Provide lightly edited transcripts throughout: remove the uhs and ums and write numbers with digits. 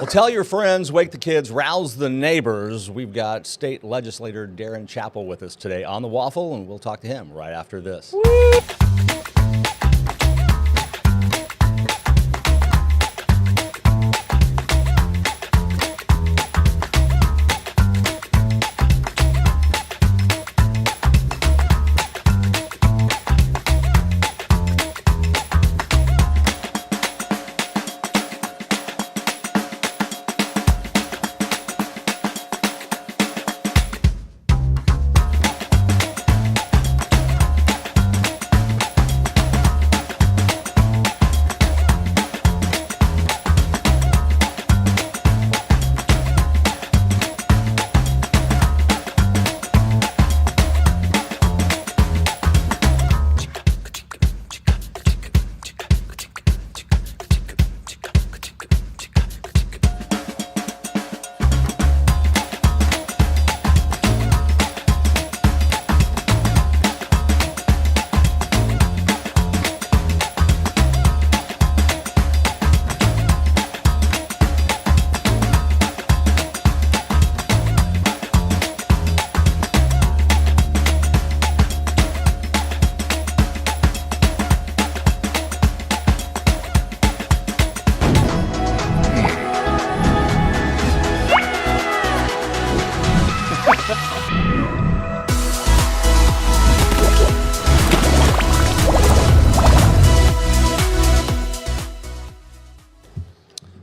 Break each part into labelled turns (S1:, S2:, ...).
S1: Well, tell your friends, wake the kids, rouse the neighbors. We've got State Legislator Darin Chappell with us today on the Waffle, and we'll talk to him right after this.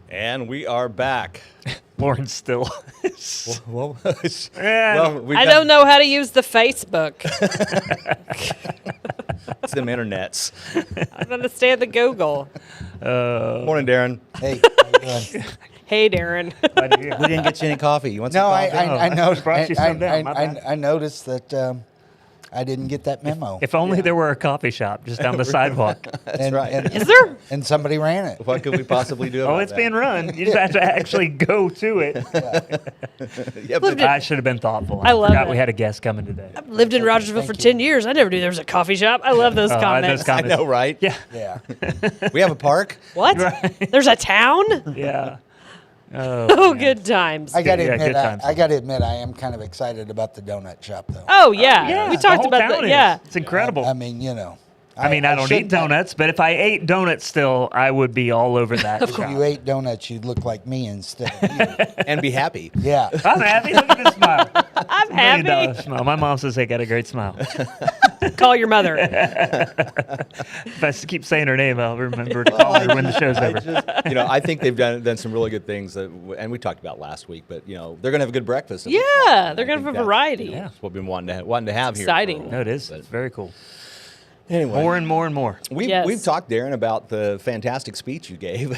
S1: And we are back.
S2: Lauren still.
S1: Well,
S3: I don't know how to use the Facebook.
S1: it's them internets.
S3: I don't understand the Google.
S1: Morning, Darin.
S4: Hey, how you doing?
S3: Hey, Darin.
S1: We didn't get you any coffee. You want some
S4: No,
S1: coffee?
S4: I noticed.
S2: brought you some down, my bad.
S4: I noticed that I didn't get that memo.
S2: If only there were a coffee shop just down the sidewalk.
S4: That's
S1: right.
S3: Is there?
S4: And somebody ran it.
S1: What could we possibly do about
S2: Oh, it's
S1: that?
S2: being run. You just have to actually go to it.
S1: Yeah, but
S2: I should have been thoughtful.
S3: I love
S2: forgot
S3: it.
S2: we had a guest coming today.
S3: I've lived in Rogersville for 10 years. I never knew there was a coffee shop. I love those comments.
S2: those
S1: I know, right?
S2: Yeah.
S4: Yeah.
S1: We have a park.
S3: What?
S2: Right.
S3: There's a town?
S2: Yeah.
S3: Oh, good times.
S4: I got to
S2: Yeah,
S4: admit,
S2: good times.
S4: I got to admit, I am kind of excited about the donut shop, though.
S3: Oh, yeah.
S2: Yeah.
S3: We
S2: the
S3: talked
S2: whole
S3: about
S2: town
S3: that.
S2: is.
S3: Yeah.
S2: It's incredible.
S4: I mean, you know.
S2: I don't eat
S4: shouldn't have-
S2: donuts, but if I ate donuts still, I would be all over that
S4: If
S2: shop.
S4: you ate donuts, you'd look like me instead of you.
S1: And be happy.
S4: Yeah.
S2: I'm happy. Look at this smile.
S3: I'm
S2: $1 million
S3: happy.
S2: smile. My mom says I got a great smile.
S3: Call your mother.
S2: If I keep saying her name, I'll remember to call her when the show's over.
S1: I think they've done some really good things, and we talked about last week. But they're going to have a good breakfast.
S3: Yeah, they're going to have a variety.
S2: Yeah.
S1: That's what we've been wanting to have here.
S3: Exciting.
S2: No, it is.
S1: But
S2: It's very cool.
S1: anyway,
S2: More and more and more.
S3: Yes.
S1: We've talked, Darin, about the fantastic speech you gave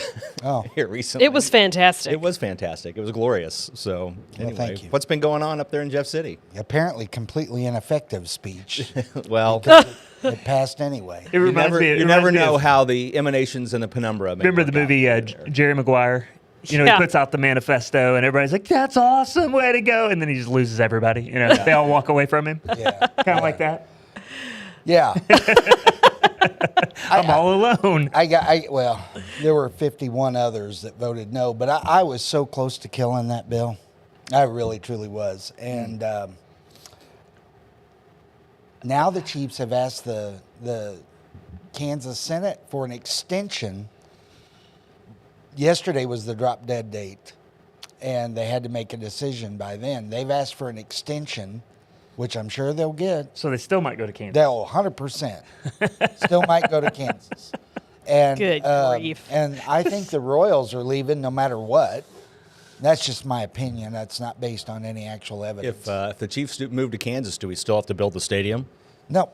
S1: here recently.
S3: It was fantastic.
S1: It was fantastic. It was glorious. So anyway,
S4: thank you.
S1: what's been going on up there in Jeff City?
S4: Apparently, completely ineffective speech.
S1: Well,
S4: It passed anyway.
S2: It reminds me.
S1: you never know how the emanations and the penumbra. may
S2: Remember
S1: work
S2: the movie
S1: out.
S2: Jerry Maguire? He
S3: Yeah.
S2: puts out the manifesto, and everybody's like, "That's awesome, way to go!" And then he just loses everybody. They all walk away from him.
S4: Yeah.
S2: Kind of like that.
S4: Yeah.
S2: I'm all alone.
S4: Well, there were 51 others that voted no, but I was so close to killing that bill. I really, truly was. And now the Chiefs have asked the Kansas Senate for an extension. Yesterday was the drop dead date, and they had to make a decision by then. They've asked for an extension, which I'm sure they'll get.
S2: So they still might go to Kansas.
S4: They'll 100% still might go to Kansas. And,
S3: Good grief.
S4: And I think the Royals are leaving no matter what. That's just my opinion. That's not based on any actual evidence.
S1: If the Chiefs move to Kansas, do we still have to build the stadium?
S4: No.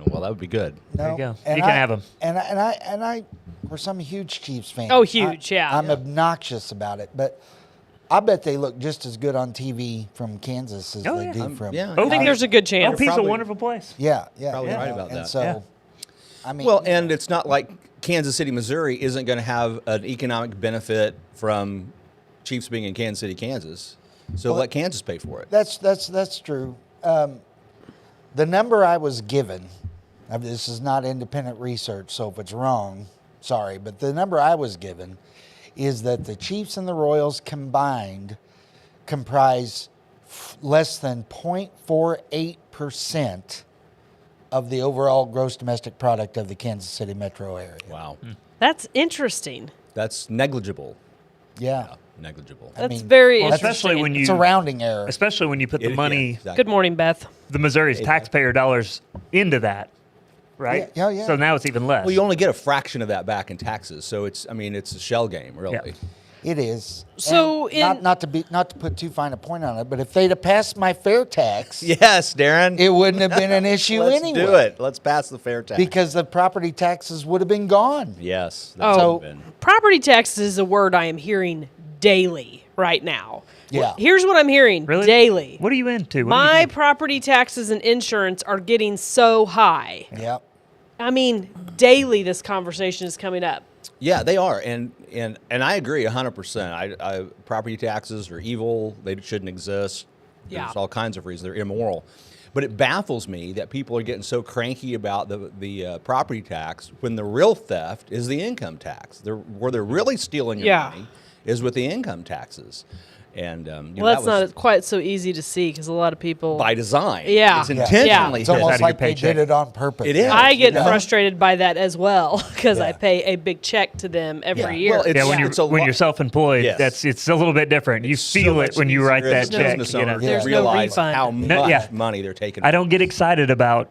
S1: Well, that would be good.
S4: No.
S2: There you go.
S4: And
S2: You can have 'em.
S4: And I, of course, I'm a huge Chiefs fan.
S3: Oh, huge, yeah.
S4: I'm obnoxious about it, but I bet they look just as good on TV from Kansas as
S2: Oh,
S4: they
S2: yeah.
S4: do from.
S1: yeah.
S3: I think there's a good chance.
S2: Hope's a
S1: probably-
S2: wonderful place.
S4: Yeah.
S1: Probably right about
S4: and
S1: that.
S4: So,
S2: Yeah.
S4: I mean,
S1: Well, and it's not like Kansas City, Missouri isn't going to have an economic benefit from Chiefs being in Kansas City, Kansas. So let Kansas pay for it.
S4: That's true. The number I was given, this is not independent research, so if it's wrong, sorry, but the number I was given is that the Chiefs and the Royals combined comprise less than 0.48% of the overall gross domestic product of the Kansas City metro area.
S1: Wow.
S3: That's interesting.
S1: That's negligible.
S4: Yeah.
S1: Negligible.
S3: That's
S4: mean,
S3: very
S2: Well,
S3: interesting.
S2: especially when
S4: It's a
S2: you
S4: rounding error.
S2: especially when you put the money,
S1: exactly.
S3: Good morning, Beth.
S2: the Missouri's taxpayer dollars into that, right?
S4: Yeah.
S2: So now it's even less.
S1: Well, you only get a fraction of that back in taxes, so it's a shell game, really.
S2: Yeah.
S4: It is.
S3: So
S4: And not to put too fine a point on it, but if they'd have passed my fair tax,
S1: Yes, Darin.
S4: it wouldn't have been an issue
S1: Let's
S4: anyway.
S1: do it. Let's pass the fair tax.
S4: Because the property taxes would have been gone.
S1: Yes.
S3: Oh.
S1: That
S4: So-
S1: would have been.
S3: Property taxes is a word I am hearing daily right now.
S4: Yeah.
S3: Here's what I'm hearing
S2: really
S3: daily.
S2: What are you into? What do
S3: My
S2: you do?
S3: property taxes and insurance are getting so high.
S4: Yep.
S3: I mean, daily this conversation is coming up.
S1: Yeah, they are, and I agree 100%. Property taxes are evil. They shouldn't exist.
S3: Yeah.
S1: There's all kinds of reasons. They're immoral. But it baffles me that people are getting so cranky about the property tax when the real theft is the income tax. Where they're really stealing your
S3: Yeah.
S1: money is with the income taxes. And
S3: Well, that's not quite so easy to see because a lot of people.
S1: by design.
S3: Yeah.
S1: It's
S3: Yeah.
S1: intentionally
S4: It's
S1: hidden.
S4: almost
S2: out of your
S4: like they
S2: paycheck.
S4: did it on purpose.
S1: It is.
S3: I get
S1: Yeah.
S3: frustrated by that as well because I
S4: Yeah.
S3: pay a big check to them every
S1: Yeah.
S3: year.
S1: Well, it's-
S2: Yeah, when
S1: it's a
S2: you're when
S1: lot-
S2: you're self-employed,
S1: Yes.
S2: it's a little bit different. You
S1: So
S2: feel
S1: much
S2: it when you write
S1: easier
S2: that
S1: as a
S2: check.
S1: business
S2: You know?
S1: owner
S3: There's
S1: to
S3: no
S1: realize
S3: refund.
S1: how much
S2: yeah.
S1: money they're taking.
S2: I don't get excited about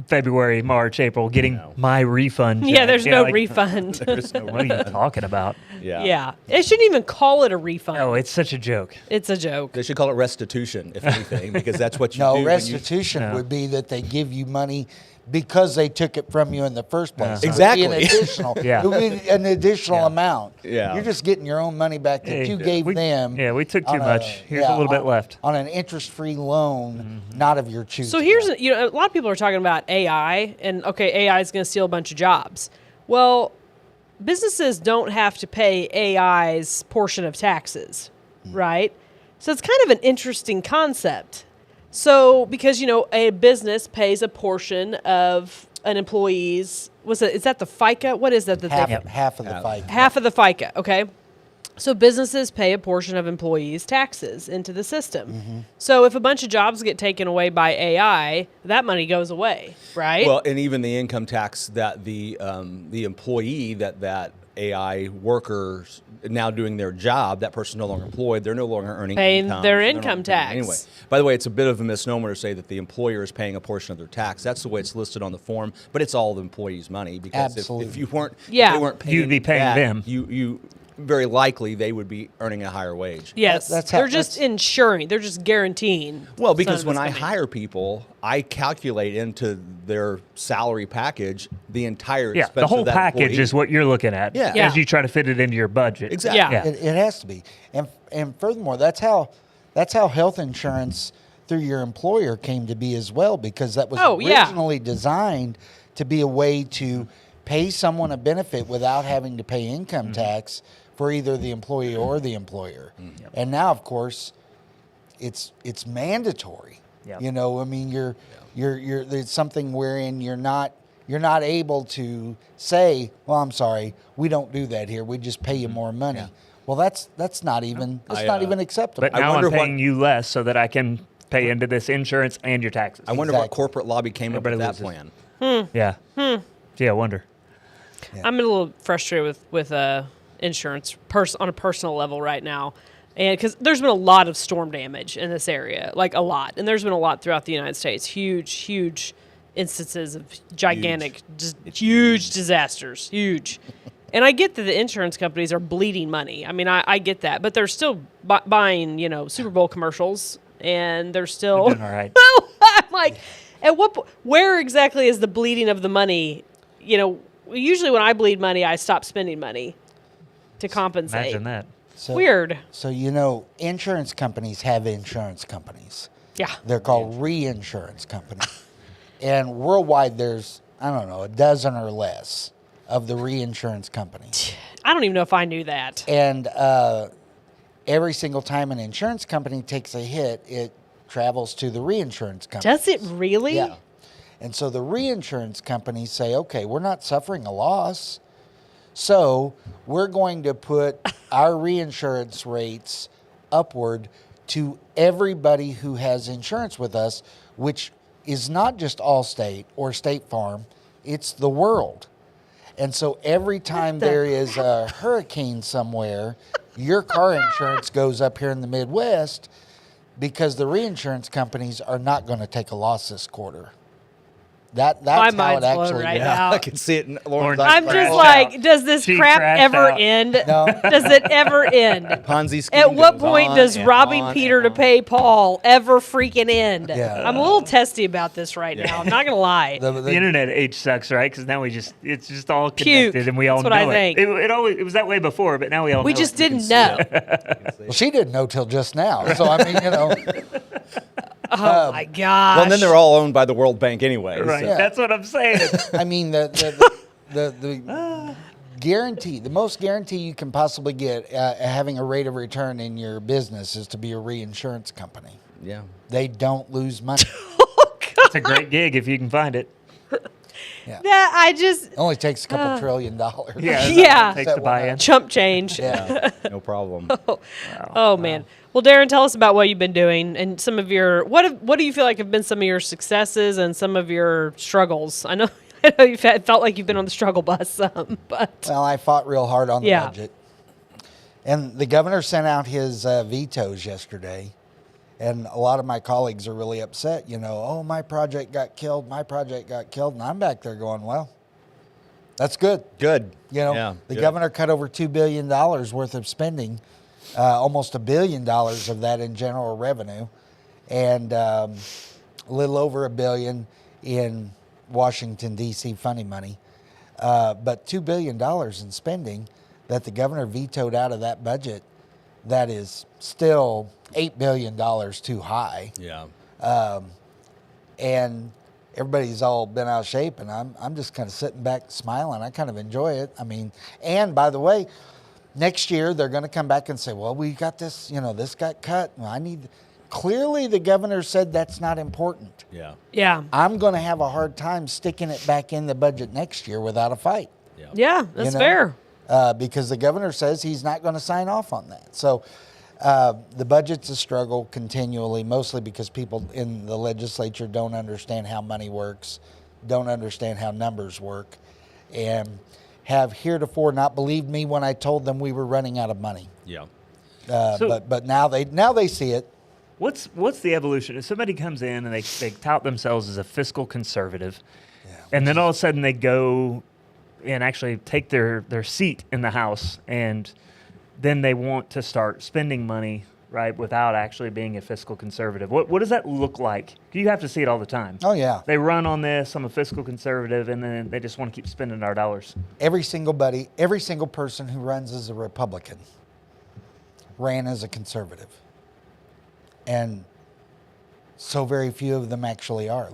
S2: February, March, April getting
S1: No.
S2: my refund.
S3: Yeah,
S2: check.
S3: there's
S2: You know,
S3: no
S2: like,
S3: refund.
S1: There's no
S2: What are you talking about?
S1: Yeah.
S3: Yeah. It shouldn't even call it a refund.
S2: Oh, it's such a joke.
S3: It's a joke.
S1: They should call it restitution, if anything, because that's what you
S4: No,
S1: do.
S4: restitution
S2: No.
S4: would be that they give you money because they took it from you in the first place.
S2: Yeah.
S4: It would be an
S1: Exactly.
S4: additional,
S2: Yeah.
S4: it would be an additional
S2: Yeah.
S4: amount.
S1: Yeah.
S4: You're just getting your own money back that
S2: Hey,
S4: you gave
S2: we-
S4: them.
S2: yeah, we took too
S4: on
S2: much. Here's a little bit left.
S4: On an interest-free loan, not of your choosing.
S3: So here's, a lot of people are talking about AI, and okay, AI is going to steal a bunch of jobs. Well, businesses don't have to pay AI's portion of taxes, right? So it's kind of an interesting concept. So because a business pays a portion of an employee's, is that the FICA? What is that?
S4: half of the fight.
S3: Half of the FICA, okay? So businesses pay a portion of employees' taxes into the system. So if a bunch of jobs get taken away by AI, that money goes away, right?
S1: Well, and even the income tax that the employee that AI workers now doing their job, that person's no longer employed. They're no longer earning
S3: Paying
S1: income.
S3: their
S1: so they're
S3: income
S1: not paying
S3: tax.
S1: anyway. By the way, it's a bit of a misnomer to say that the employer is paying a portion of their tax. That's the way it's listed on the form, but it's all the employee's money because
S4: Absolutely.
S1: if you weren't,
S3: Yeah.
S1: if they weren't paying
S2: You'd be paying
S1: that,
S2: them.
S1: You very likely they would be earning a higher wage.
S3: yes,
S4: that's how-
S3: they're just insuring. They're just guaranteeing.
S1: Well, because
S3: some
S1: when
S3: of
S1: I
S3: this money.
S1: hire people, I calculate into their salary package the entire
S2: Yeah,
S1: expense
S2: the whole
S1: of that
S2: package
S1: employee.
S2: is what you're looking at
S1: Yeah.
S3: Yeah.
S2: as you try to fit it into your budget.
S1: Exactly.
S3: Yeah.
S4: It has to be, and furthermore, that's how health insurance through your employer came to be as well, because that was
S3: Oh, yeah.
S4: originally designed to be a way to pay someone a benefit without having to pay income tax for either the employee or the employer. And now, of course, it's mandatory.
S2: Yep.
S4: I mean, you're there's something wherein you're not able to say, well, I'm sorry, we don't do that here. We just pay you more money. Well, that's not even not even acceptable.
S2: But
S1: I
S2: now I'm
S1: wonder what-
S2: paying you less so that I can pay into this insurance and your taxes.
S1: I wonder what
S4: Exactly.
S1: corporate lobby came up with
S2: Everybody
S1: that
S2: loses.
S1: plan.
S2: Yeah. Gee, I wonder.
S3: I'm a little frustrated with insurance on a personal level right now, and because there's been a lot of storm damage in this area, like a lot, and there's been a lot throughout the United States. Huge instances of gigantic, just huge disasters, huge. And I get that the insurance companies are bleeding money. I mean, I get that, but they're still buying, Super Bowl commercials, and they're still.
S2: Doing all right.
S3: I'm like, where exactly is the bleeding of the money? Usually when I bleed money, I stop spending money to compensate.
S2: Imagine that.
S4: So,
S3: Weird.
S4: So, insurance companies have insurance companies.
S3: Yeah.
S4: They're called reinsurance companies. And worldwide, there's, I don't know, a dozen or less of the reinsurance companies.
S3: I don't even know if I knew that.
S4: And every single time an insurance company takes a hit, it travels to the reinsurance company.
S3: Does it really?
S4: Yeah. And so the reinsurance companies say, okay, we're not suffering a loss, So we're going to put our reinsurance rates upward to everybody who has insurance with us, which is not just Allstate or State Farm, it's the world. And so every time there is a hurricane somewhere, your car insurance goes up here in the Midwest because the reinsurance companies are not going to take a loss this quarter. That's
S3: My
S4: how it
S3: mind's blown
S4: actually
S3: right
S4: goes.
S3: now.
S1: I can see it. In Lauren's
S3: I'm
S1: eyes.
S3: just like, does this
S2: She
S3: crap
S2: crashed
S3: ever
S2: out.
S3: end?
S4: No.
S3: Does it ever end?
S1: Ponzi scheme
S3: At what
S1: goes
S3: point
S1: on
S3: does
S1: and
S3: robbing
S1: on
S3: Peter
S1: and
S3: to
S1: on.
S3: pay Paul ever freaking end?
S4: Yeah.
S3: I'm a little testy about this right now. I'm not gonna lie.
S2: The internet age sucks, right? Because now it's just all
S3: Puke.
S2: connected, and we all
S3: That's what
S2: know
S3: I think.
S2: It was that way before, but now we all
S3: We
S2: know
S3: just
S2: it.
S3: didn't know.
S4: Well, she didn't know till just now. So, I mean,
S3: Oh my gosh.
S1: Well, and then they're all owned by the World Bank anyway.
S2: Right.
S1: so-
S4: Yeah.
S2: That's what I'm saying.
S4: I mean, the guarantee, the most guarantee you can possibly get having a rate of return in your business is to be a reinsurance company.
S1: Yeah.
S4: They don't lose money.
S2: It's a great gig if you can find it.
S3: that I just
S4: It only takes a couple $1 trillion.
S2: Yeah. that's
S3: Yeah.
S2: all it takes to buy in.
S3: chump change.
S4: Yeah.
S1: No problem.
S3: Oh man. Well, Darin, tell us about what you've been doing and some of your what do you feel like have been some of your successes and some of your struggles? I know you've felt like you've been on the struggle bus some, but
S4: Well, I fought real hard on the
S3: Yeah.
S4: budget. And the governor sent out his vetoes yesterday. And a lot of my colleagues are really upset, oh, my project got killed. And I'm back there going, well, that's good.
S1: Good.
S4: The
S1: good.
S4: governor cut over $2 billion worth of spending, almost $1 billion of that in general revenue, and a little over $1 billion in Washington, D.C. funny money. But $2 billion in spending that the governor vetoed out of that budget, that is still $8 billion too high.
S1: Yeah.
S4: And everybody's all bent out of shape, and I'm just kind of sitting back smiling. I kind of enjoy it. I mean, and by the way, next year they're going to come back and say, well, we got this, this got cut. Clearly the governor said that's not important.
S1: Yeah.
S3: yeah.
S4: I'm going to have a hard time sticking it back in the budget next year without a fight.
S3: Yeah, that's
S4: know?
S3: fair.
S4: Because the governor says he's not going to sign off on that. So the budget's a struggle continually, mostly because people in the legislature don't understand how money works, don't understand how numbers work, and have heretofore not believed me when I told them we were running out of money.
S1: Yeah.
S4: But now they see it.
S2: What's the evolution? If somebody comes in and they tout themselves as a fiscal conservative, and then all of a sudden they go and actually take their seat in the House, and then they want to start spending money, right, without actually being a fiscal conservative. What does that look like? You have to see it all the time.
S4: Oh, yeah.
S2: They run on this, I'm a fiscal conservative, and then they just want to keep spending our dollars.
S4: Every single person who runs as a Republican ran as a conservative. And so very few of them actually are.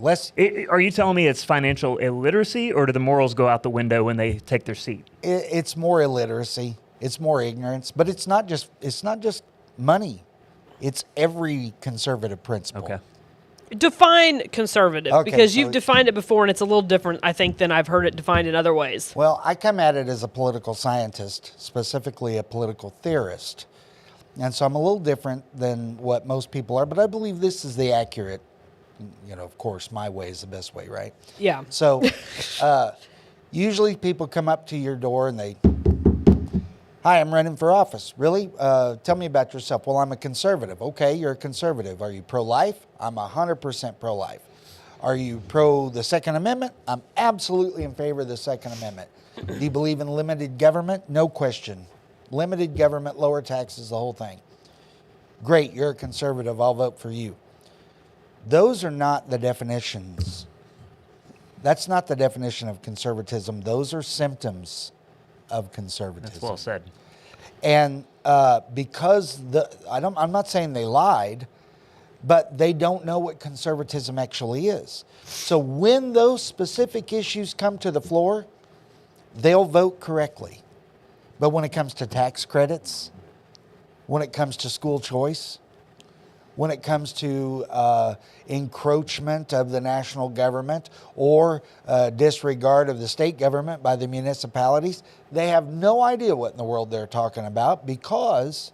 S2: Are you telling me it's financial illiteracy, or do the morals go out the window when they take their seat?
S4: It's more illiteracy. It's more ignorance. But it's not just money. It's every conservative principle.
S2: Okay.
S3: Define conservative,
S4: Okay,
S3: because
S4: so-
S3: you've defined it before and it's a little different, I think, than I've heard it defined in other ways.
S4: Well, I come at it as a political scientist, specifically a political theorist. And so I'm a little different than what most people are, but I believe this is the accurate, of course, my way is the best way, right?
S3: Yeah.
S4: So usually people come up to your door and they, hi, I'm running for office. Really? Tell me about yourself. Well, I'm a conservative. Okay, you're a conservative. Are you pro-life? I'm 100% pro-life. Are you pro the Second Amendment? I'm absolutely in favor of the Second Amendment. Do you believe in limited government? No question. Limited government, lower taxes, the whole thing. Great, you're a conservative. I'll vote for you. Those are not the definitions. That's not the definition of conservatism. Those are symptoms of conservatism.
S2: That's well said.
S4: And because I'm not saying they lied, but they don't know what conservatism actually is. So when those specific issues come to the floor, they'll vote correctly. But when it comes to tax credits, when it comes to school choice, when it comes to encroachment of the national government or disregard of the state government by the municipalities. They have no idea what in the world they're talking about because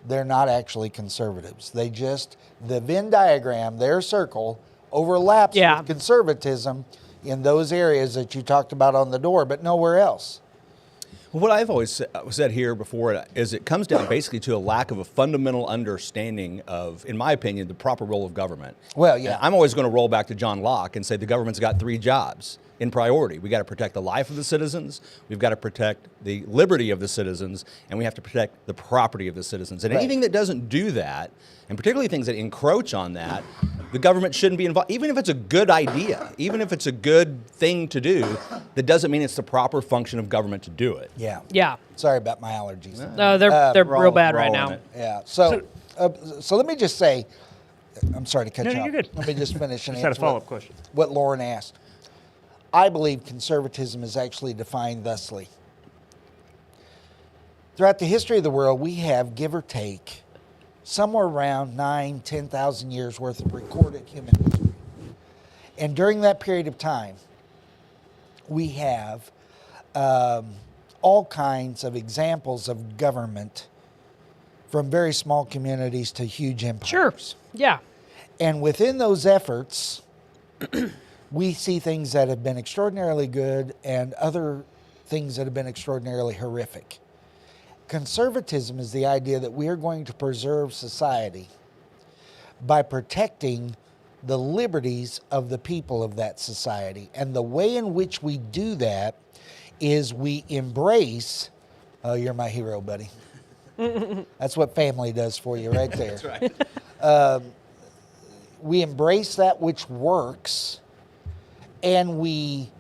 S4: they're not actually conservatives. They just, the Venn diagram, their circle, overlaps with conservatism in those areas that you talked about on the door, but nowhere else.
S1: Well, what I've always said here before is it comes down basically to a lack of a fundamental understanding of, in my opinion, the proper role of government.
S4: Well, yeah.
S1: And I'm always going to roll back to John Locke and say the government's got 3 jobs in priority. We got to protect the life of the citizens, we've got to protect the liberty of the citizens, and we have to protect the property of the citizens. And anything that doesn't do that, and particularly things that encroach on that, the government shouldn't be involved. Even if it's a good idea, even if it's a good thing to do, that doesn't mean it's the proper function of government to do it.
S4: Yeah.
S3: Yeah.
S4: Sorry about my allergies.
S3: No, they're real bad right now.
S4: Yeah. So let me just say, I'm sorry to cut you off.
S2: No, you're good.
S4: Let me just finish and
S2: Just had a
S4: answer
S2: follow-up question.
S4: what Lauren asked. I believe conservatism is actually defined thusly. Throughout the history of the world, we have, give or take, somewhere around 9,000, 10,000 years worth of recorded human history. And during that period of time, we have all kinds of examples of government, from very small communities to huge empires.
S3: Sure. Yeah.
S4: And within those efforts, we see things that have been extraordinarily good and other things that have been extraordinarily horrific. Conservatism is the idea that we are going to preserve society by protecting the liberties of the people of that society. And the way in which we do that is we embrace, oh, you're my hero, buddy. That's what family does for you right there.
S1: That's right.
S4: We embrace that which works, and we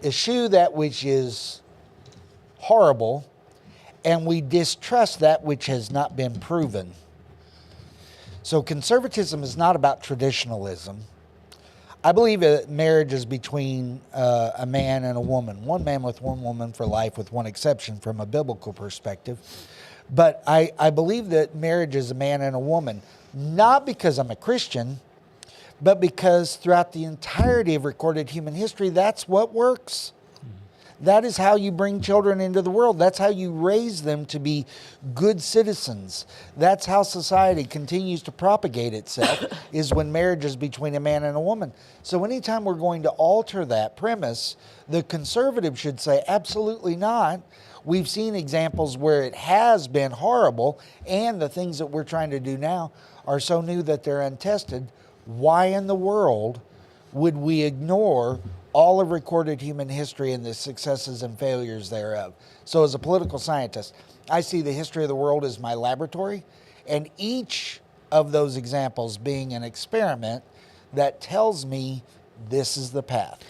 S4: eschew that which is horrible, and we distrust that which has not been proven. So conservatism is not about traditionalism. I believe that marriage is between a man and a woman. One man with one woman for life, with one exception from a biblical perspective. But I believe that marriage is a man and a woman, not because I'm a Christian, but because throughout the entirety of recorded human history, that's what works. That is how you bring children into the world. That's how you raise them to be good citizens. That's how society continues to propagate itself, is when marriage is between a man and a woman. So anytime we're going to alter that premise, the conservative should say, absolutely not. We've seen examples where it has been horrible, and the things that we're trying to do now are so new that they're untested. Why in the world would we ignore all of recorded human history and the successes and failures thereof? So as a political scientist, I see the history of the world as my laboratory, and each of those examples being an experiment that tells me this is the path.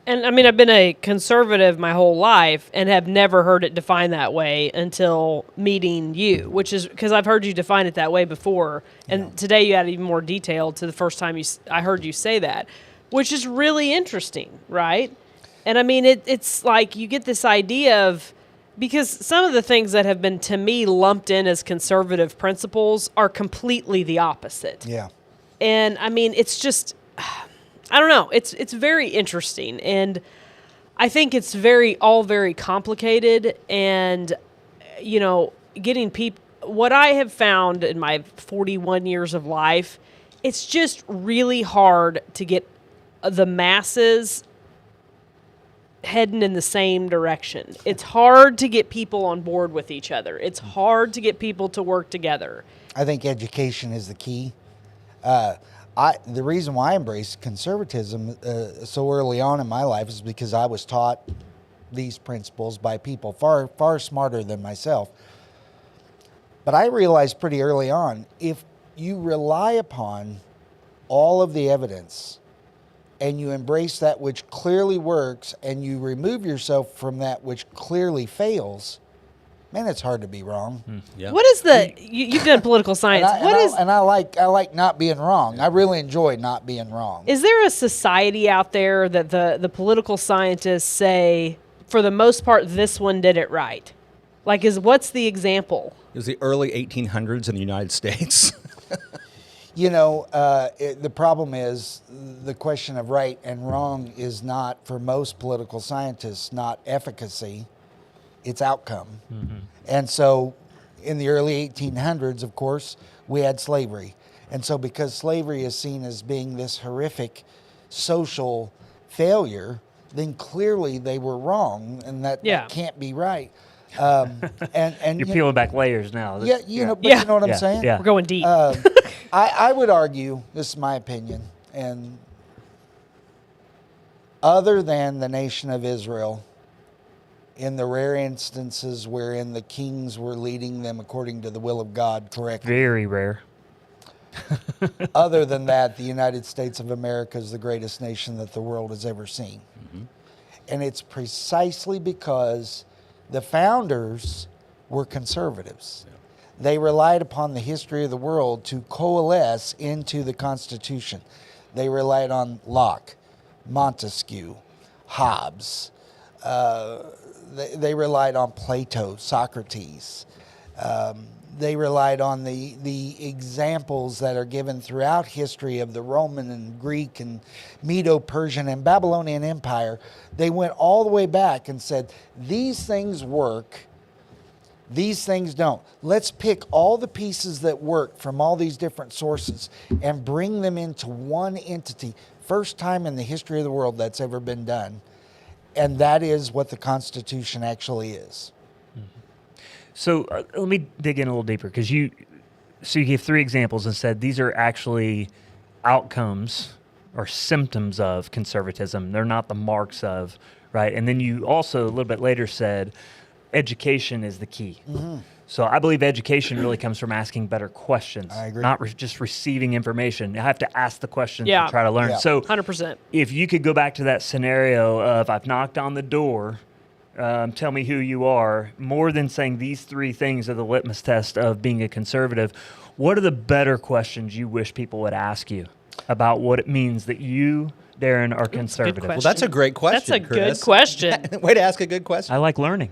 S3: And I mean, I've been a conservative my whole life and have never heard it defined that way until meeting you, which is because I've heard you define it that way before. And today you added even more detail to the first time I heard you say that, which is really interesting, right? And I mean, it's like you get this idea of, because some of the things that have been, to me, lumped in as conservative principles are completely the opposite.
S4: Yeah.
S3: And I mean, it's just, I don't know. It's very interesting, and I think it's all very complicated. And you know, getting people. What I have found in my 41 years of life, it's just really hard to get the masses heading in the same direction. It's hard to get people on board with each other. It's hard to get people to work together.
S4: I think education is the key. The reason why I embraced conservatism so early on in my life is because I was taught these principles by people far, far smarter than myself. But I realized pretty early on, if you rely upon all of the evidence and you embrace that which clearly works and you remove yourself from that which clearly fails, man, it's hard to be wrong.
S1: Yeah.
S3: What is you've done political science.
S4: I like not being wrong. I really enjoy not being wrong.
S3: Is there a society out there that the political scientists say, for the most part, this one did it right? Like, what's the example?
S1: It was the early 1800s in the United States.
S4: The problem is the question of right and wrong is not, for most political scientists, not efficacy, it's outcome. And so in the early 1800s, of course, we had slavery. And so because slavery is seen as being this horrific social failure, then clearly they were wrong, and that can't be right. And
S2: You're peeling back layers now.
S4: yeah, you know what I'm saying?
S2: Yeah.
S3: We're going deep.
S4: I would argue, this is my opinion, and other than the nation of Israel, in the rare instances wherein the kings were leading them according to the will of God correctly.
S2: Very rare.
S4: Other than that, the United States of America is the greatest nation that the world has ever seen. And it's precisely because the founders were conservatives. They relied upon the history of the world to coalesce into the Constitution. They relied on Locke, Montesquieu, Hobbes. They relied on Plato, Socrates. They relied on the examples that are given throughout history of the Roman and Greek and Medo-Persian and Babylonian Empire. They went all the way back and said, these things work, these things don't. Let's pick all the pieces that work from all these different sources and bring them into one entity. First time in the history of the world that's ever been done. And that is what the Constitution actually is.
S2: So let me dig in a little deeper, because you gave 3 examples and said these are actually outcomes or symptoms of conservatism. They're not the marks of, right? And then you also a little bit later said education is the key. So I believe education really comes from asking better questions.
S4: I agree.
S2: Not just receiving information. You have to ask the questions
S3: Yeah.
S2: and try to learn.
S4: Yeah.
S2: So
S3: 100%.
S2: if you could go back to that scenario of I've knocked on the door, tell me who you are, more than saying these 3 things are the litmus test of being a conservative, what are the better questions you wish people would ask you about what it means that you, Darin, are conservative?
S3: question.
S1: Well, that's a great question.
S3: That's a
S1: Chris.
S3: good question.
S1: Way to ask a good question.
S2: I like learning.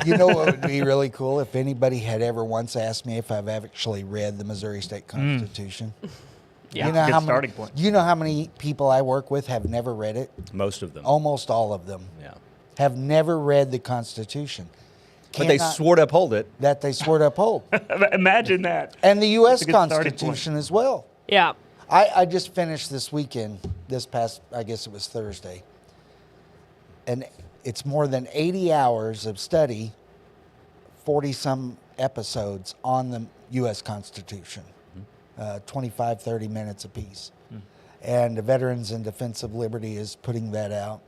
S4: You know what would be really cool? If anybody had ever once asked me if I've actually read the Missouri State Constitution.
S3: Yeah.
S4: You know
S2: Good
S4: how
S2: starting
S4: many,
S2: point.
S4: You know how many people I work with have never read it?
S1: Most of them.
S4: Almost all of them
S1: Yeah.
S4: have never read the Constitution.
S1: But they
S4: Cannot-
S1: swore to uphold it.
S4: that they swore to uphold.
S2: Imagine that.
S4: And the U.S.
S2: That's a good starting point.
S4: Constitution as well.
S3: Yeah.
S4: I just finished this weekend, this past, I guess it was Thursday. And it's more than 80 hours of study, 40-some episodes on the U.S. Constitution, 25, 30 minutes apiece. And the Veterans in Defense of Liberty is putting that out.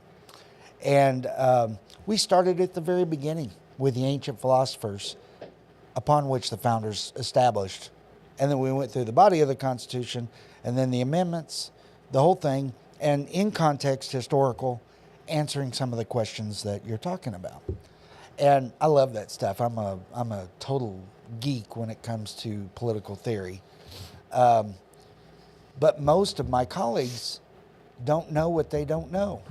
S4: And we started at the very beginning with the ancient philosophers upon which the founders established. And then we went through the body of the Constitution, and then the amendments, the whole thing, and in context, historical, answering some of the questions that you're talking about. And I love that stuff. I'm a total geek when it comes to political theory. But most of my colleagues don't know what they don't know.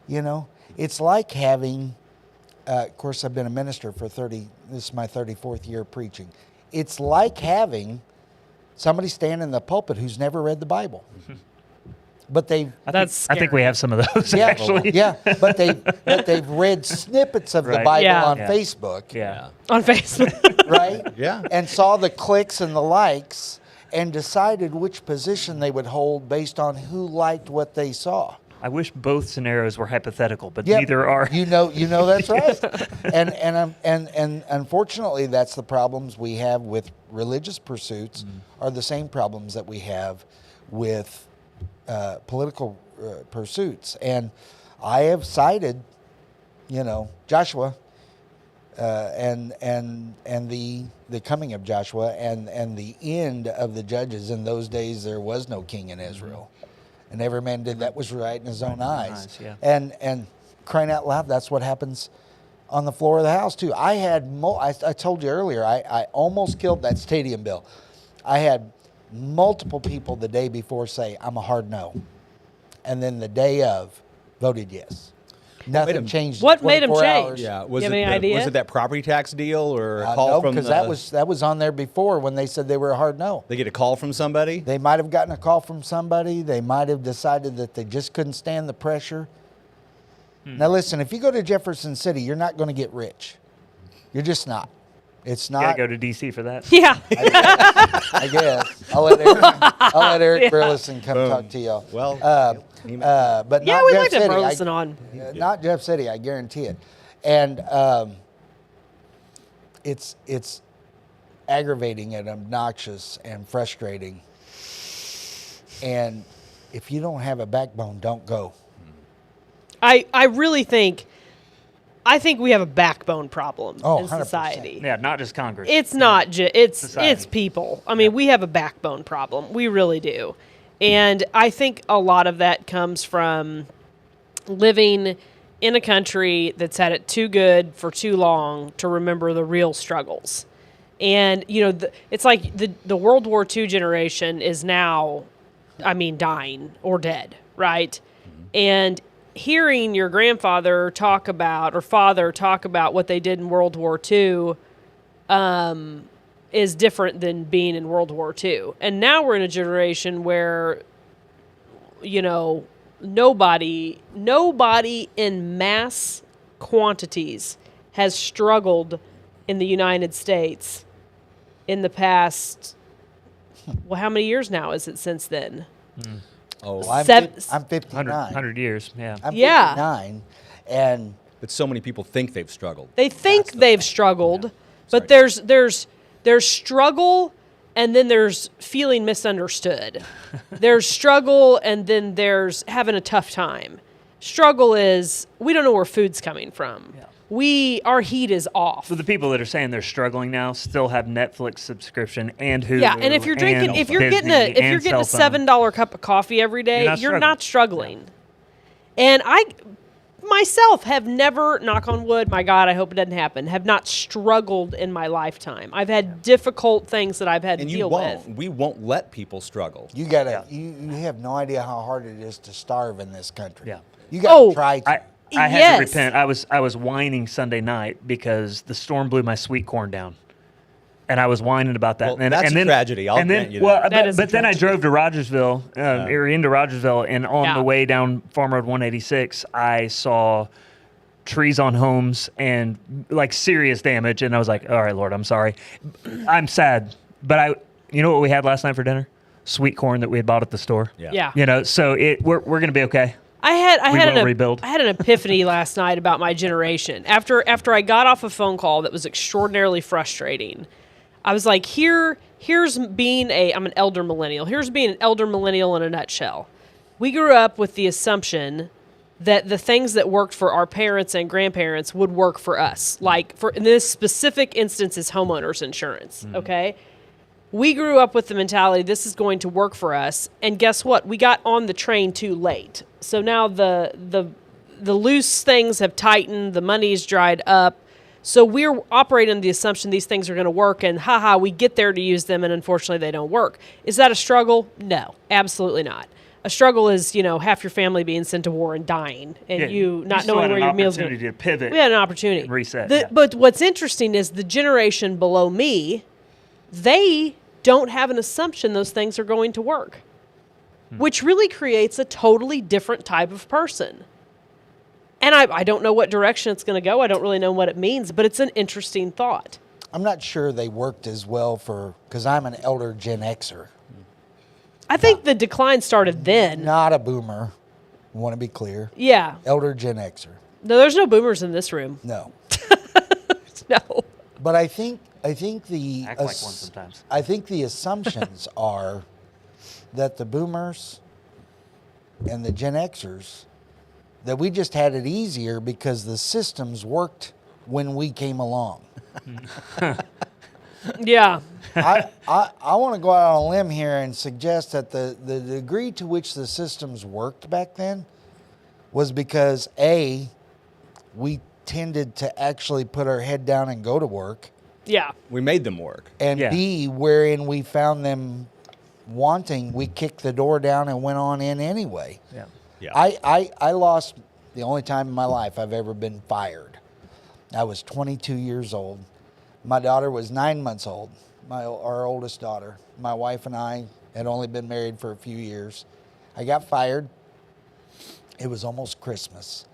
S4: You know, it's like having, of course, I've been a minister for this is my 34th year preaching. It's like having somebody stand in the pulpit who's never read the Bible. But
S2: I
S3: That's
S2: think we
S3: scary.
S2: have some of those,
S4: yeah,
S2: actually.
S4: yeah, but they've read snippets of the
S2: Right.
S4: Bible
S3: Yeah.
S4: on
S2: Yeah.
S4: Facebook,
S2: Yeah.
S3: On Facebook.
S4: right?
S1: Yeah.
S4: And saw the clicks and the likes and decided which position they would hold based on who liked what they saw.
S2: I wish both scenarios were hypothetical, but
S4: Yep.
S2: neither are.
S4: You know that's right. and unfortunately, that's the problems we have with religious pursuits. Are the same problems that we have with political pursuits. And I have cited, Joshua and the coming of Joshua and the end of the judges. In those days, there was no king in Israel. And every man did that was right in his own eyes.
S2: yeah.
S4: And crying out loud, that's what happens on the floor of the House too. I had I told you earlier, I almost killed that stadium bill. I had multiple people the day before say I'm a hard no, and then the day of voted yes. Nothing changed. in
S3: What made 'em
S4: 24
S3: change?
S4: hours.
S1: Yeah,
S3: You have any idea?
S1: was it that property tax deal or a call
S4: No,
S1: from
S4: because that was on there before when they said they were a hard no.
S1: They get a call from somebody.
S4: They might have gotten a call from somebody. They might have decided that they just couldn't stand the pressure. Now listen, if you go to Jefferson City, you're not going to get rich. You're just not. It's
S2: Gotta
S4: not.
S2: go to DC for that.
S3: Yeah.
S4: I guess. I'll let Eric Burleson come talk to you.
S1: Well,
S4: But
S3: Yeah,
S4: not
S3: we
S4: Jeff
S3: like to
S4: City.
S3: Burleson on.
S4: Not Jeff City, I guarantee it. And it's aggravating and obnoxious and frustrating. And if you don't have a backbone, don't go.
S3: I really think we have a backbone problem
S4: Oh,
S3: in
S4: 100%.
S3: society.
S2: Yeah, not just Congress.
S3: It's not it's
S2: Society.
S3: people. I mean, we have a backbone problem. We really do. And I think a lot of that comes from living in a country that's had it too good for too long to remember the real struggles. And it's like the World War II generation is now, I mean, dying or dead, right? And hearing your grandfather talk about or father talk about what they did in World War II is different than being in World War II. And now we're in a generation where, nobody in mass quantities has struggled in the United States in the past, well, how many years now is it since then?
S1: oh,
S4: Well, I'm,
S3: Sev-
S4: I'm 59.
S2: 100 years. Yeah.
S4: I'm
S3: Yeah.
S4: 59. And
S1: but so many people think they've struggled.
S3: They think they've struggled, but
S1: Sorry.
S3: there's struggle and then there's feeling misunderstood. There's struggle and then there's having a tough time. Struggle is we don't know where food's coming from.
S2: Yeah.
S3: Our heat is off.
S2: So the people that are saying they're struggling now still have Netflix subscription and Hulu.
S3: Yeah, and if you're drinking,
S2: and
S3: if you're
S2: Disney
S3: getting
S2: and
S3: a
S2: cell phone.
S3: $7 cup of coffee every day,
S2: You're not
S3: not struggling. And I myself have never, knock on wood, my God, I hope it doesn't happen, have not struggled in my lifetime. I've had difficult things that I've had
S1: And
S3: to
S1: you
S3: deal
S1: won't.
S3: with.
S1: We won't let people struggle.
S4: you gotta you have no idea how hard it is to starve in this country.
S2: Yeah.
S4: You gotta try to.
S2: I had
S3: Yes.
S2: to repent. I was whining Sunday night because the storm blew my sweet corn down. And I was whining about that.
S1: Well,
S2: and
S1: that's
S2: and
S1: a
S2: then,
S1: tragedy. I'll
S2: and then,
S1: grant you
S2: well,
S1: that.
S3: That is a
S2: but then I
S3: tragedy.
S2: drove to Rogersville, or into Rogersville, and on
S3: Yeah.
S2: the way down Farm Road 186, I saw trees on homes and like serious damage. And I was like, all right, Lord, I'm sorry. I'm sad. But you know what we had last night for dinner? Sweet corn that we had bought at the store.
S3: Yeah.
S2: So we're going to be okay.
S3: I had
S2: will rebuild.
S3: I had an epiphany last night about my generation. After I got off a phone call that was extraordinarily frustrating, I was like, here's being I'm an elder millennial. Here's being an elder millennial in a nutshell. We grew up with the assumption that the things that worked for our parents and grandparents would work for us. Like in this specific instance is homeowners insurance, okay? We grew up with the mentality this is going to work for us, and guess what? We got on the train too late. So now the loose things have tightened, the money's dried up. So we're operating on the assumption these things are going to work, and we get there to use them, and unfortunately they don't work. Is that a struggle? No, absolutely not. A struggle is, half your family being sent to war and dying, and
S2: Yeah,
S3: you not
S2: still
S3: knowing
S2: had
S3: where
S2: an
S3: your meal's going
S2: opportunity to pivot.
S3: We had an opportunity.
S2: and reset, yeah.
S3: But what's interesting is the generation below me, they don't have an assumption those things are going to work, which really creates a totally different type of person. And I don't know what direction it's going to go. I don't really know what it means, but it's an interesting thought.
S4: I'm not sure they worked as well because I'm an elder Gen Xer,
S3: I think the decline started then.
S4: not a boomer. I want to be clear.
S3: Yeah.
S4: Elder Gen Xer.
S3: No, there's no boomers in this room.
S4: No.
S3: No.
S4: But I think the
S2: Act like one sometimes.
S4: I think the assumptions are that the boomers and the Gen Xers that we just had it easier because the systems worked when we came along.
S3: Yeah.
S4: I want to go out on a limb here and suggest that the degree to which the systems worked back then was because A, we tended to actually put our head down and go to work,
S3: Yeah.
S1: We made them work.
S4: and
S2: Yeah.
S4: B, wherein we found them wanting, we kicked the door down and went on in anyway.
S2: Yeah.
S1: Yeah.
S4: I lost the only time in my life I've ever been fired. I was 22 years old. My daughter was 9 months old, our oldest daughter. My wife and I had only been married for a few years. I got fired. It was almost Christmas.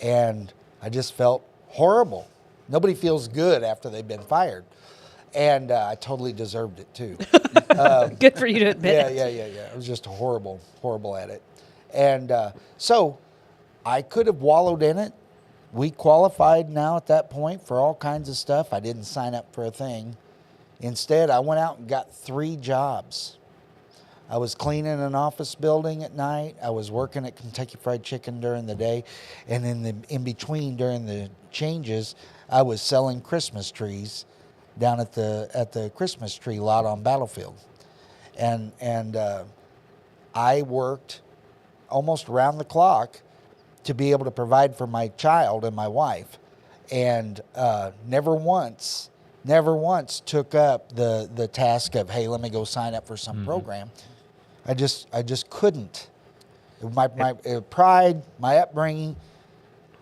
S4: And I just felt horrible. Nobody feels good after they've been fired. And I totally deserved it too.
S3: Good for you to admit.
S4: Yeah. It was just horrible at it. And so I could have wallowed in it. We qualified now at that point for all kinds of stuff. I didn't sign up for a thing. Instead, I went out and got 3 jobs. I was cleaning an office building at night. I was working at Kentucky Fried Chicken during the day. And in between, during the changes, I was selling Christmas trees down at the Christmas tree lot on Battlefield. And I worked almost around the clock to be able to provide for my child and my wife, and never once took up the task of, hey, let me go sign up for some program. I just couldn't. My pride, my upbringing.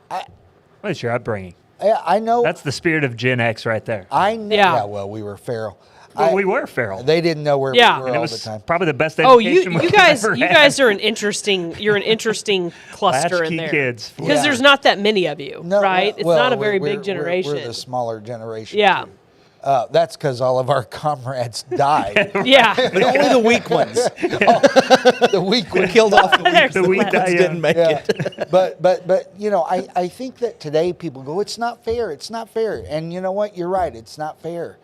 S2: What is your upbringing?
S4: I know.
S2: That's the spirit of Gen X right there.
S4: I know.
S3: Yeah.
S4: Yeah, well, we were feral.
S2: Well, we were feral.
S4: They didn't know where
S3: Yeah.
S4: we were
S2: And it
S4: all
S2: was
S4: the time.
S2: probably the best
S3: Oh,
S2: education
S3: you
S2: we've
S3: guys,
S2: ever
S3: you
S2: had.
S3: guys are an interesting. You're an interesting cluster in
S2: Latchkey
S3: there.
S2: kids.
S3: Because
S4: Yeah.
S3: there's not that many of you,
S4: No,
S3: right? It's
S4: well,
S3: not a very
S4: we're-
S3: big generation.
S4: We're the smaller generation.
S3: Yeah.
S4: too. That's because all of our comrades died.
S3: Yeah.
S1: But only the weak ones.
S4: The weak
S1: We
S4: ones
S1: killed off the weak.
S2: The weak die young.
S1: Didn't make
S4: Yeah.
S1: it.
S4: But you know, I think that today people go, it's not fair. And you know what? You're right. It's not fair.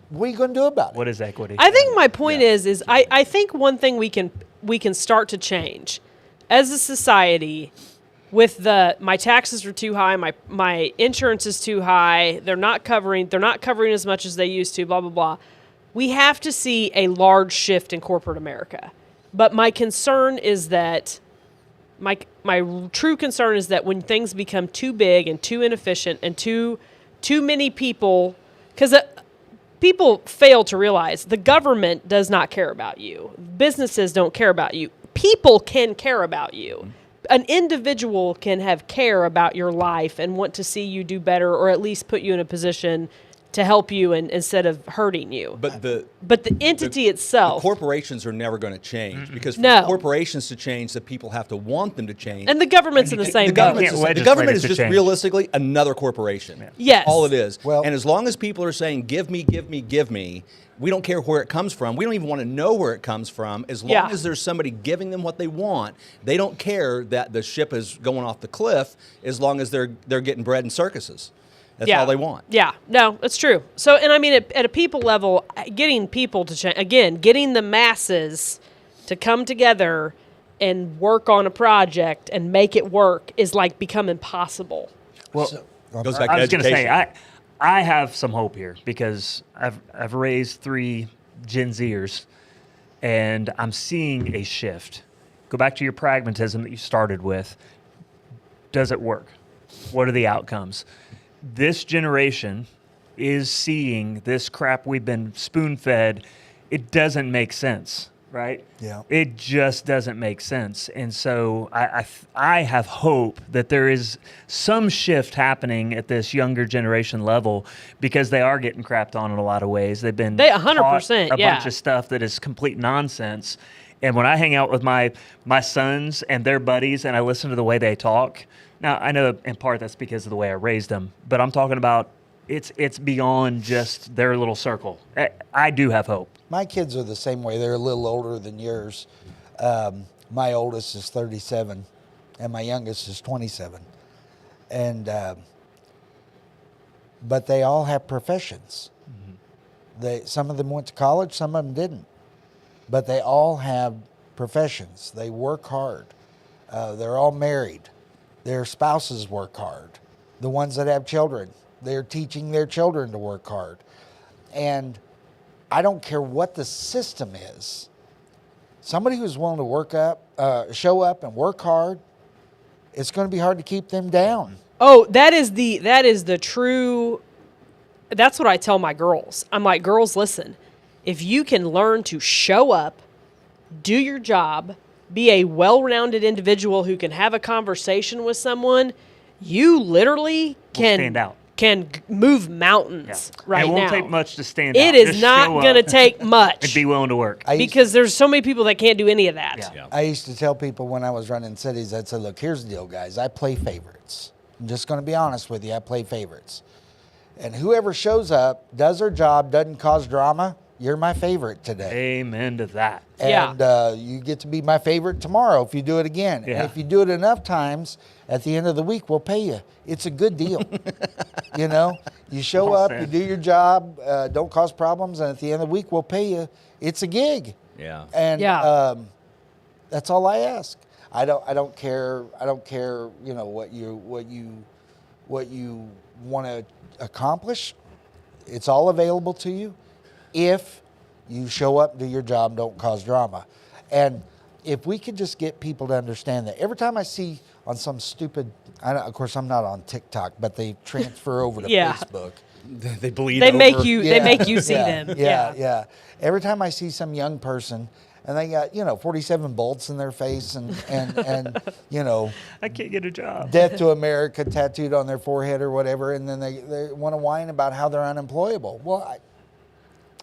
S4: What are you going to do about it?
S2: What is equity?
S3: I think my point is I think one thing we can start to change as a society with my taxes are too high, my insurance is too high, they're not covering as much as they used to, blah blah blah. We have to see a large shift in corporate America. But my concern is that my true concern is that when things become too big and too inefficient and too many people, because people fail to realize the government does not care about you. Businesses don't care about you. People can care about you. An individual can have care about your life and want to see you do better, or at least put you in a position to help you instead of hurting you.
S1: But the
S3: entity itself,
S1: corporations are never going to change because for
S3: No.
S1: corporations to change, the people have to want them to change.
S3: and the government's in the same
S1: the
S3: boat.
S1: government,
S2: can't
S1: is, the
S2: legislate
S1: government
S2: it
S1: is
S2: to
S1: just
S2: change.
S1: realistically another corporation.
S3: Yes.
S1: All it is.
S4: Well-
S1: and as long as people are saying, give me, we don't care where it comes from. We don't even want to know where it comes from. As long
S3: Yeah.
S1: as there's somebody giving them what they want, they don't care that the ship is going off the cliff as long as they're getting bread and circuses. That's all they want.
S3: Yeah, no, it's true. So, and I mean, at a people level, getting people to change, again, getting the masses to come together and work on a project and make it work is like become impossible.
S2: Well,
S1: Goes back
S2: I
S1: to
S2: was going to
S1: education.
S2: say, I have some hope here because I've raised 3 Gen Zers, and I'm seeing a shift. Go back to your pragmatism that you started with. Does it work? What are the outcomes? This generation is seeing this crap we've been spoon-fed. It doesn't make sense, right?
S4: Yeah.
S2: It just doesn't make sense. And so I have hope that there is some shift happening at this younger generation level because they are getting crapped on in a lot of ways. They've been
S3: They 100%,
S2: taught a
S3: yeah.
S2: bunch of stuff that is complete nonsense. And when I hang out with my sons and their buddies and I listen to the way they talk, now I know in part that's because of the way I raised them, but I'm talking about it's beyond just their little circle. I do have hope.
S4: My kids are the same way. They're a little older than yours. My oldest is 37, and my youngest is 27. And but they all have professions. Some of them went to college, some of them didn't. But they all have professions. They work hard. They're all married. Their spouses work hard. The ones that have children, they're teaching their children to work hard. And I don't care what the system is. Somebody who's willing to show up and work hard, it's going to be hard to keep them down.
S3: Oh, that is the true. That's what I tell my girls. I'm like, girls, listen, if you can learn to show up, do your job, be a well-rounded individual who can have a conversation with someone, you literally
S2: stand out.
S3: can move mountains right now.
S2: It won't take much to stand out.
S3: It is
S2: Just
S3: not
S2: show
S3: going to
S2: up
S3: take much.
S2: and be willing to work.
S3: Because there's so many people that can't do any of that.
S2: Yeah.
S4: I used to tell people when I was running cities, I'd say, look, here's the deal, guys. I play favorites. I'm just going to be honest with you. I play favorites. And whoever shows up, does their job, doesn't cause drama, you're my favorite today.
S2: Amen to that.
S4: And you get to be my favorite tomorrow if you do it again.
S2: Yeah.
S4: And if you do it enough times, at the end of the week, we'll pay you. It's a good deal. You know, you show
S2: Well
S4: up,
S2: said.
S4: you do your job, don't cause problems, and at the end of the week, we'll pay you. It's a gig.
S1: Yeah.
S4: And
S3: Yeah.
S4: that's all I ask. I don't care. You know what you want to accomplish. It's all available to you if you show up, do your job, don't cause drama. And if we could just get people to understand that. Every time I see on some stupid, of course I'm not on TikTok, but they transfer over to
S3: Yeah.
S4: Facebook.
S1: They bleed
S3: They
S1: over.
S3: make you. They
S4: Yeah.
S3: make you see
S4: Yeah.
S3: them.
S4: Yeah. Every time I see some young person and they got 47 bolts in their face and
S2: I can't get a job.
S4: Death to America tattooed on their forehead or whatever, and then they want to whine about how they're unemployable. Well,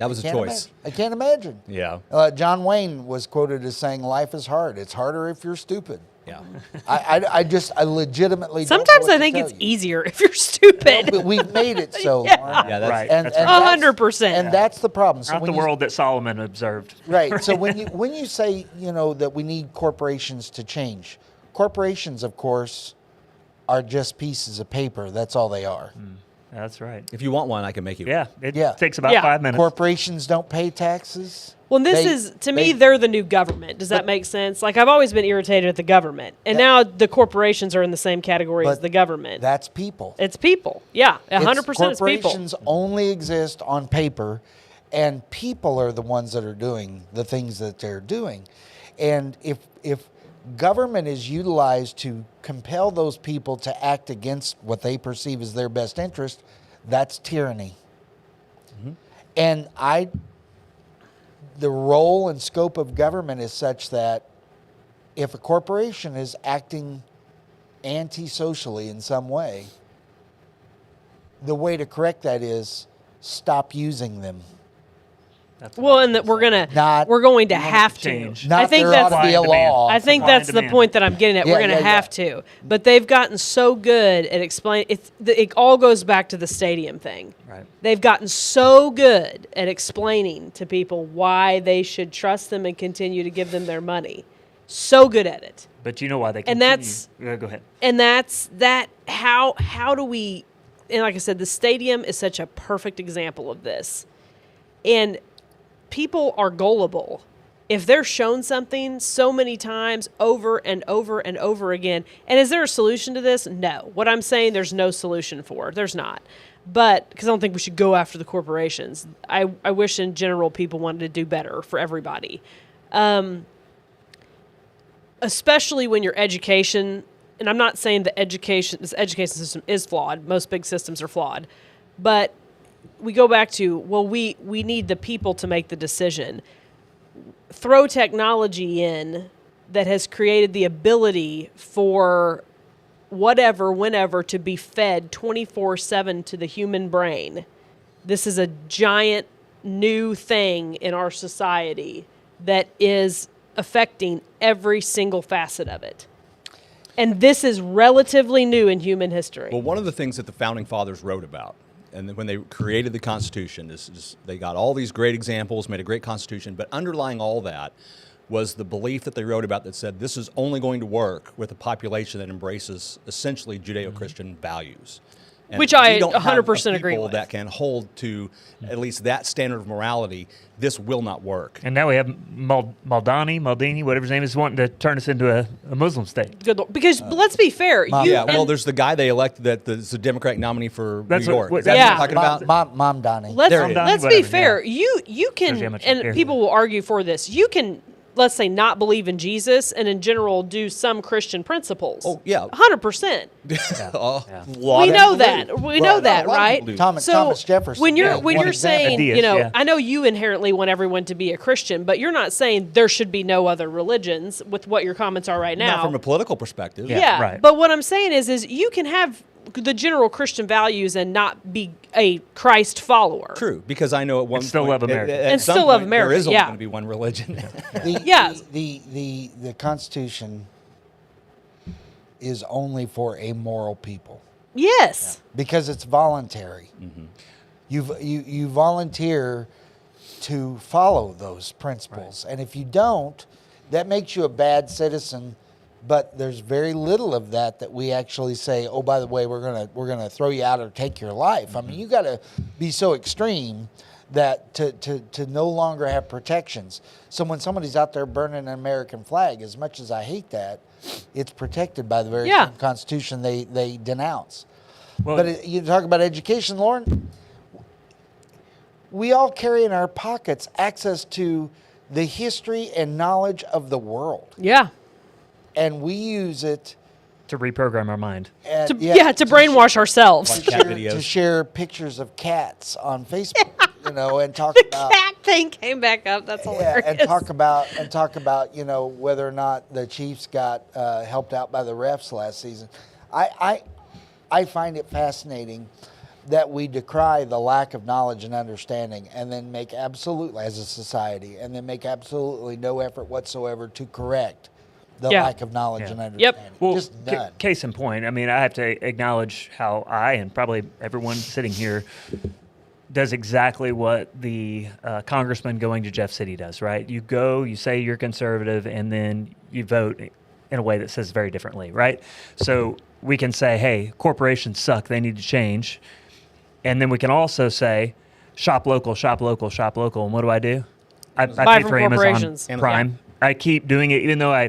S1: That was a choice.
S4: I can't imagine.
S1: Yeah.
S4: John Wayne was quoted as saying, "Life is hard. It's harder if you're stupid."
S1: Yeah.
S4: I legitimately. don't know
S3: Sometimes
S4: what
S3: I
S4: to
S3: think
S4: tell
S3: it's
S4: you.
S3: easier if you're stupid.
S4: But we've made it so.
S3: Yeah.
S4: Lauren.
S1: Yeah, that's
S2: Right.
S4: And,
S2: That's
S4: and
S2: right.
S4: that's-
S3: 100%.
S4: And that's the problem. So
S2: Not
S4: when
S2: the
S4: you-
S2: world that Solomon observed.
S4: Right. So when you say that we need corporations to change, corporations, of course, are just pieces of paper. That's all they are.
S2: That's right.
S1: If you want one, I can make you.
S2: Yeah, it
S4: Yeah.
S2: takes about
S3: Yeah.
S2: 5 minutes.
S4: Corporations don't pay taxes.
S3: Well, and this
S4: They-
S3: is, to me,
S4: they-
S3: they're the new government. Does that make sense? Like, I've always been irritated at the government. And now the corporations are in the same category as
S4: But
S3: the government.
S4: That's people.
S3: It's people. Yeah, 100% it's people.
S4: Corporations only exist on paper, and people are the ones that are doing the things that they're doing. And if government is utilized to compel those people to act against what they perceive as their best interest, that's tyranny. And the role and scope of government is such that if a corporation is acting anti-socially in some way, the way to correct that is stop using them.
S2: That's
S3: Well,
S2: what
S3: and that we're going to
S2: want
S3: have
S2: to
S3: to.
S2: change.
S4: Not
S3: I think
S4: there
S3: that's
S4: ought to be a
S2: Supply and demand.
S4: law.
S3: I think
S2: Supply and
S3: that's the
S2: demand.
S3: point that I'm getting at.
S4: Yeah,
S3: We're going to
S4: yeah,
S3: have to. But they've gotten so good at explaining. It all goes back to the stadium thing.
S2: Right.
S3: They've gotten so good at explaining to people why they should trust them and continue to give them their money. So good at it.
S2: But you know why they
S3: And
S2: continue.
S3: that's-
S2: Go ahead.
S3: And that's that. How do we? And like I said, the stadium is such a perfect example of this. And people are gullible. If they're shown something so many times over and over and over again, and is there a solution to this? No. What I'm saying, there's no solution for. There's not. But because I don't think we should go after the corporations. I wish in general people wanted to do better for everybody. Especially when your education, and I'm not saying this education system is flawed. Most big systems are flawed. But we go back to, well, we need the people to make the decision. Throw technology in that has created the ability for whatever, whenever, to be fed 24/7 to the human brain. This is a giant new thing in our society that is affecting every single facet of it. And this is relatively new in human history.
S1: Well, one of the things that the founding fathers wrote about, and when they created the Constitution, is they got all these great examples, made a great Constitution, but underlying all that was the belief that they wrote about that said this is only going to work with a population that embraces essentially Judeo-Christian values. And
S3: Which I
S1: we don't have
S3: 100%
S1: a
S3: agree
S1: people
S3: with.
S1: that can hold to at least that standard of morality. This will not work.
S2: And now we have Maldini, whatever his name is, wanting to turn us into a Muslim state.
S3: Good Lord. Because let's be fair.
S1: Yeah, well, there's the guy they elected that's the Democratic nominee for
S2: That's
S1: New
S2: what-
S1: York.
S2: what-
S1: Is that
S3: Yeah.
S1: what you're talking about?
S4: Mom Donnie.
S3: Let's
S1: There it is.
S3: let's be
S2: Whatever,
S3: fair.
S2: yeah.
S3: You
S2: Shows you how
S3: can,
S2: much
S3: and
S2: I care.
S3: people will argue for this. You can let's say, not believe in Jesus and in general do some Christian principles.
S1: Oh, yeah.
S3: 100%.
S1: We
S3: know that. We know that,
S1: a lot of
S3: right?
S1: people do.
S4: Thomas Jefferson.
S3: When you're
S4: being one example.
S3: saying,
S2: Ideas,
S3: I know you inherently want everyone to be a Christian, but you're not saying there should be no other religions with what your comments are right now.
S1: Not from a political perspective.
S3: Yeah,
S2: right.
S3: But what I'm saying is you can have the general Christian values and not be a Christ follower.
S1: True, because I know at one
S2: And still
S1: point,
S2: love America.
S1: at
S3: And
S1: some
S3: still love
S1: point,
S3: America,
S1: There is only
S3: yeah.
S1: going to be one religion.
S4: The Constitution is only for a moral people
S3: Yes.
S4: because it's voluntary. You volunteer to follow those principles, and if you don't, that makes you a bad citizen. But there's very little of that we actually say, oh, by the way, we're gonna throw you out or take your life. I mean, you got to be so extreme that to no longer have protections. So when somebody's out there burning an American flag, as much as I hate that, it's protected by the very same Constitution they denounce.
S2: Well,
S4: But you talk about education, Lauren. We all carry in our pockets access to the history and knowledge of the world,
S3: Yeah.
S4: and we use it
S2: to reprogram our mind.
S4: at,
S3: To brainwash ourselves.
S1: Cat
S4: to
S1: videos.
S4: share pictures of cats on Facebook, and talk
S3: The
S4: about
S3: cat thing came back up. That's hilarious.
S4: and talk about whether or not the Chiefs got helped out by the refs last season. I find it fascinating that we decry the lack of knowledge and understanding, and then make absolutely, as a society, no effort whatsoever to correct the lack of knowledge and understanding.
S2: Well,
S4: Just none.
S2: case in point, I mean, I have to acknowledge how I and probably everyone sitting here does exactly what the congressman going to Jeff City does, right? You go, you say you're conservative, and then you vote in a way that says very differently, right? So we can say, hey, corporations suck, they need to change. And then we can also say, shop local, shop local, shop local. And what do? I
S3: Buy
S2: pay
S3: from
S2: for Amazon
S3: corporations.
S2: Prime. I keep doing it, even though I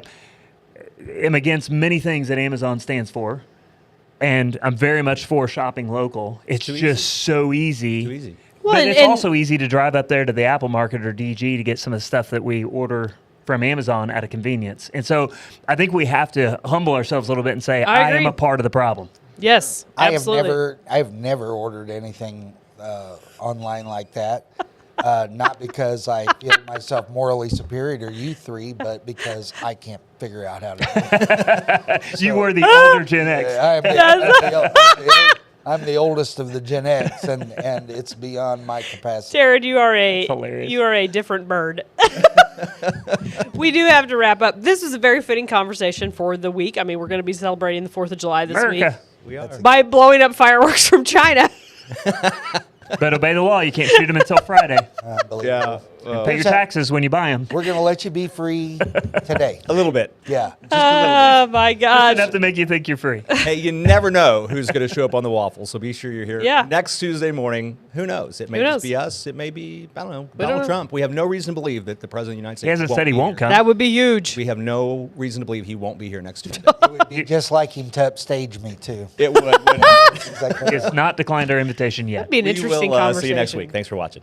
S2: am against many things that Amazon stands for. And I'm very much for shopping local. It's just so easy.
S1: Too easy.
S3: Well,
S2: But
S3: and-
S2: it's
S3: and-
S2: also easy to drive up there to the Apple Market or DG to get some of the stuff that we order from Amazon out of convenience. And so I think we have to humble ourselves a little bit and say,
S3: I
S2: I am
S3: agree.
S2: a part of the problem.
S3: Yes, absolutely.
S4: I've never ordered anything online like that. Not because I feel myself morally superior to you three, but because I can't figure out how to do it.
S2: You were the older Gen X.
S4: I'm the oldest of the Gen X, and it's beyond my capacity.
S3: Jared, you are
S2: hilarious.
S3: a different bird. We do have to wrap up. This was a very fitting conversation for the week. I mean, we're going to be celebrating the 4th of July this
S2: America.
S1: We are.
S3: week by blowing up fireworks from China.
S2: But obey the law. You can't shoot them until Friday.
S4: Unbelievable.
S2: Pay your taxes when you buy them.
S4: We're going to let you be free today.
S1: A little bit.
S4: Yeah.
S3: Oh, my gosh.
S2: Enough to make you think you're free.
S1: Hey, you never know who's going to show up on the waffle, so be sure you're here
S3: Yeah.
S1: next Tuesday morning. Who knows? It may
S3: Who
S1: just
S3: knows?
S1: be us. It may be, I don't know,
S3: don't
S1: Donald
S3: know.
S1: Trump. We have no reason to believe that the President of the United States
S2: He hasn't said he
S1: be
S2: won't
S1: here.
S2: come.
S3: That would be huge.
S1: We have no reason to believe he won't be here next Tuesday.
S4: It would be just like him to upstage me, too.
S1: It would.
S4: Exactly.
S2: He has not declined our invitation yet.
S3: That'd be an interesting
S1: We will
S3: conversation.
S1: see you next week. Thanks for watching.